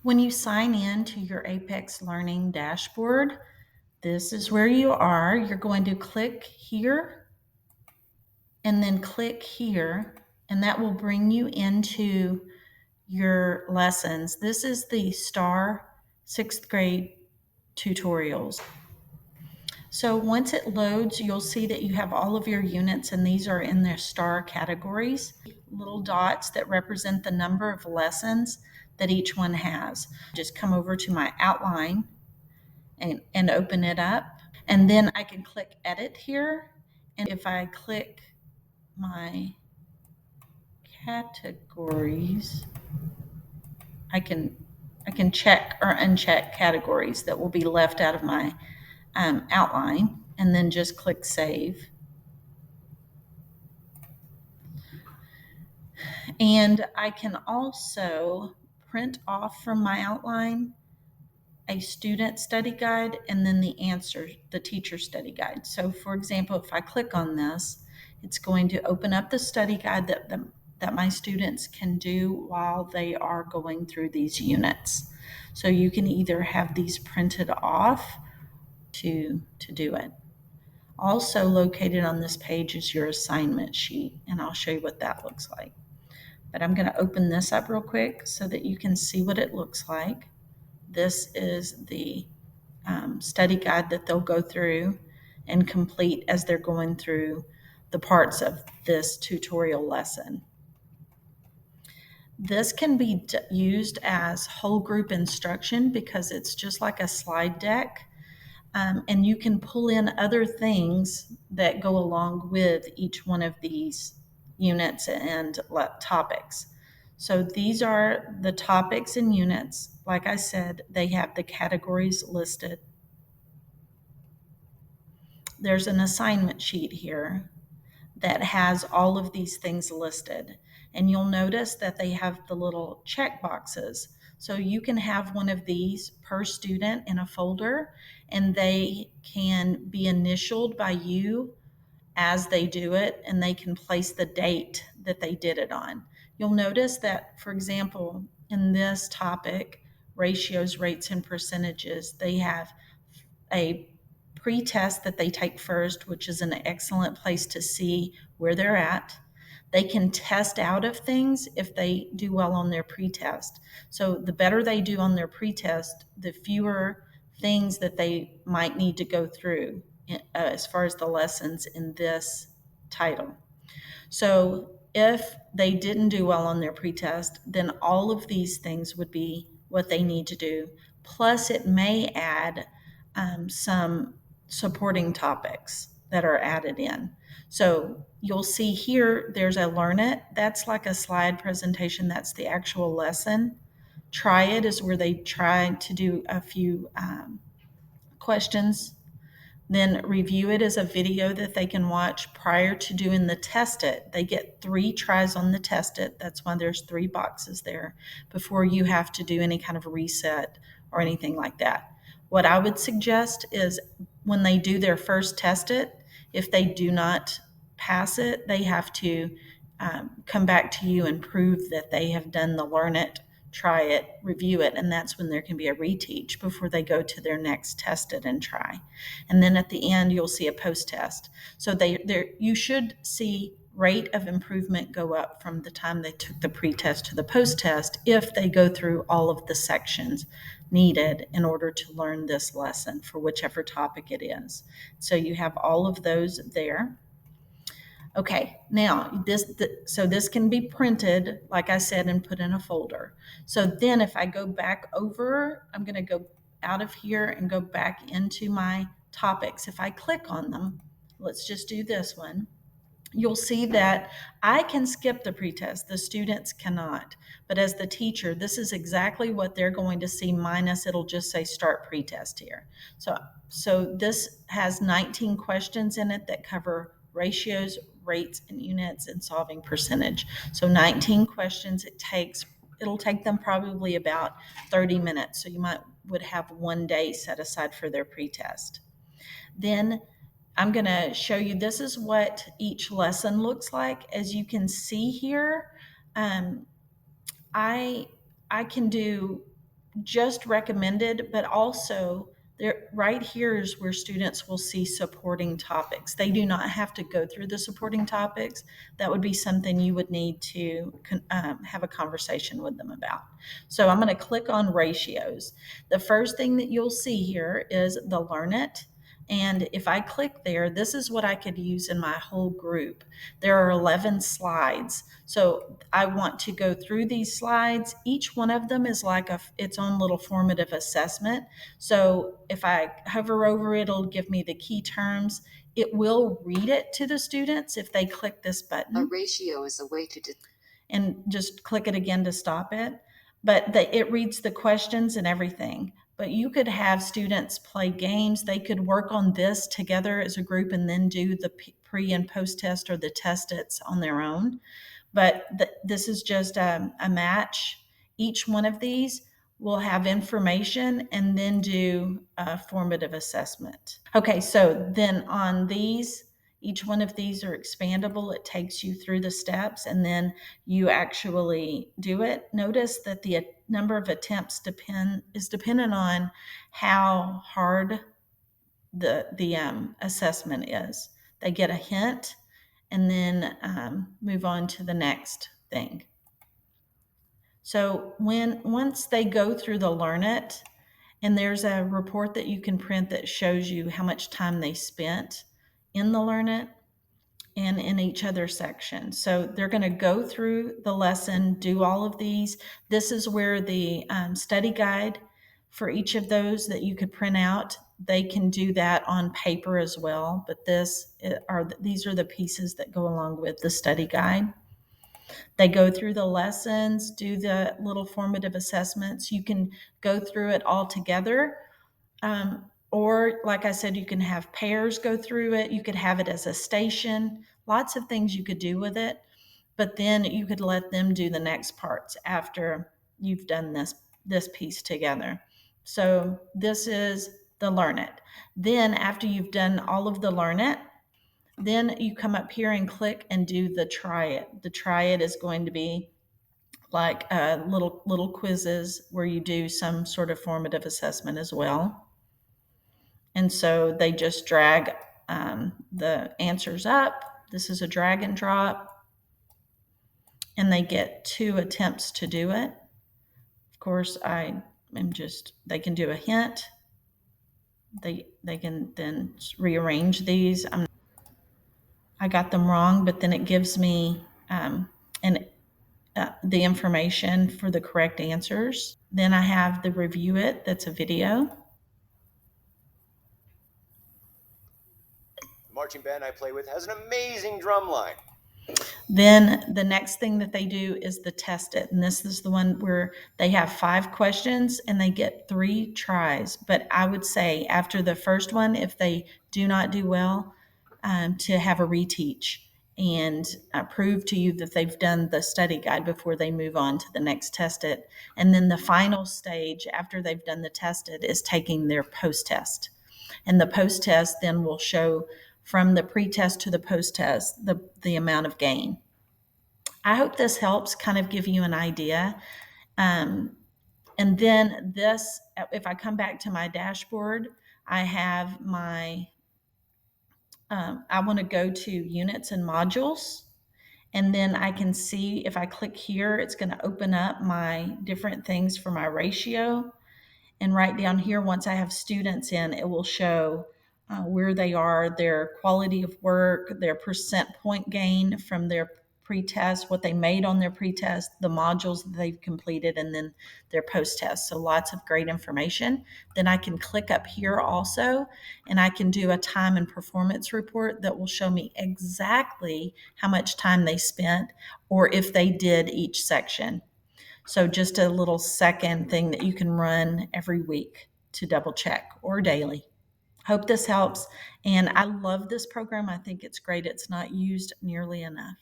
When you sign in to your Apex Learning dashboard, this is where you are. You're going to click here and then click here, and that will bring you into your lessons. This is the STAR 6th grade tutorials. So once it loads, you'll see that you have all of your units, and these are in their STAR categories. Little dots that represent the number of lessons that each one has. Just come over to my outline and open it up. And then I can click edit here. And if I click my categories, I can check or uncheck categories that will be left out of my outline, and then just click save. And I can also print off from my outline a student study guide and then the answer, the teacher study guide. So for example, if I click on this, it's going to open up the study guide that my students can do while they are going through these units. So you can either have these printed off to do it. Also located on this page is your assignment sheet, and I'll show you what that looks like. But I'm going to open this up real quick so that you can see what it looks like. This is the study guide that they'll go through and complete as they're going through the parts of this tutorial lesson. This can be used as whole group instruction because it's just like a slide deck. And you can pull in other things that go along with each one of these units and topics. So these are the topics and units. Like I said, they have the categories listed. There's an assignment sheet here that has all of these things listed. And you'll notice that they have the little check boxes. So you can have one of these per student in a folder, and they can be initialed by you as they do it, and they can place the date that they did it on. You'll notice that, for example, in this topic, ratios, rates, and percentages, they have a pre-test that they take first, which is an excellent place to see where they're at. They can test out of things if they do well on their pre-test. So the better they do on their pre-test, the fewer things that they might need to go through as far as the lessons in this title. So if they didn't do well on their pre-test, then all of these things would be what they need to do. Plus, it may add some supporting topics that are added in. So you'll see here, there's a Learn It. That's like a slide presentation. That's the actual lesson. Try It is where they try to do a few questions. Then Review It is a video that they can watch prior to doing the Test It. They get 3 tries on the Test It. That's why there's 3 boxes there before you have to do any kind of reset or anything like that. What I would suggest is when they do their first Test It, if they do not pass it, they have to come back to you and prove that they have done the Learn It, Try It, Review It, and that's when there can be a reteach before they go to their next Test It and Try. And then at the end, you'll see a post-test. So you should see rate of improvement go up from the time they took the pre-test to the post-test if they go through all of the sections needed in order to learn this lesson for whichever topic it is. So you have all of those there. Okay, now this can be printed, like I said, and put in a folder. So then if I go back over, I'm going to go out of here and go back into my topics. If I click on them, let's just do this one. You'll see that I can skip the pretest. The students cannot. But as the teacher, this is exactly what they're going to see, minus it'll just say start pretest here. So this has 19 questions in it that cover ratios, rates, and units, and solving percentage. So 19 questions. It'll take them probably about 30 minutes. So you would have one day set aside for their pretest. Then I'm going to show you, this is what each lesson looks like. As you can see here, I can do just recommended, but also there, right here is where students will see supporting topics. They do not have to go through the supporting topics. That would be something you would need to have a conversation with them about. So I'm going to click on ratios. The first thing that you'll see here is the Learn It. And if I click there, this is what I could use in my whole group. There are 11 slides. So I want to go through these slides. Each one of them is like its own little formative assessment. So if I hover over it, it'll give me the key terms. It will read it to the students if they click this button. A ratio is a way to and just click it again to stop it. But it reads the questions and everything. But you could have students play games. They could work on this together as a group and then do the pre and post test or the test its on their own. But this is just a match. Each one of these will have information and then do a formative assessment. Okay, so then on these, each one of these are expandable. It takes you through the steps and then you actually do it. Notice that the number of attempts is dependent on how hard the assessment is. They get a hint and then move on to the next thing. So once they go through the Learn It, and there's a report that you can print that shows you how much time they spent in the Learn It and in each other section. So they're going to go through the lesson, do all of these. This is where the study guide for each of those that you could print out. They can do that on paper as well, but these are the pieces that go along with the study guide. They go through the lessons, do the little formative assessments. You can go through it all together. Or, like I said, you can have pairs go through it. You could have it as a station. Lots of things you could do with it. But then you could let them do the next parts after you've done this piece together. So this is the Learn It. Then after you've done all of the Learn It, then you come up here and click and do the Try It. The Try It is going to be like little quizzes where you do some sort of formative assessment as well. And so they just drag the answers up. This is a drag and drop. And they get 2 attempts to do it. Of course, they can do a hint. They can then rearrange these. I got them wrong, but then it gives me the information for the correct answers. Then I have the Review It, that's a video. The marching band I play with has an amazing drum line. Then the next thing that they do is the Test It. And this is the one where they have 5 questions and they get 3 tries. But I would say after the first one, if they do not do well, to have a reteach and prove to you that they've done the study guide before they move on to the next Test It. And then the final stage after they've done the Test It is taking their post-test. And the post-test then will show from the pre-test to the post-test the amount of gain. I hope this helps kind of give you an idea. And then this, if I come back to my dashboard, I have my I want to go to units and modules. And then I can see if I click here, it's going to open up my different things for my ratio. And right down here, once I have students in, it will show where they are, their quality of work, their percent point gain from their pre-test, what they made on their pre-test, the modules that they've completed, and then their post-test. So lots of great information. Then I can click up here also, and I can do a time and performance report that will show me exactly how much time they spent or if they did each section. So just a little second thing that you can run every week to double check or daily. Hope this helps. And I love this program. I think it's great. It's not used nearly enough.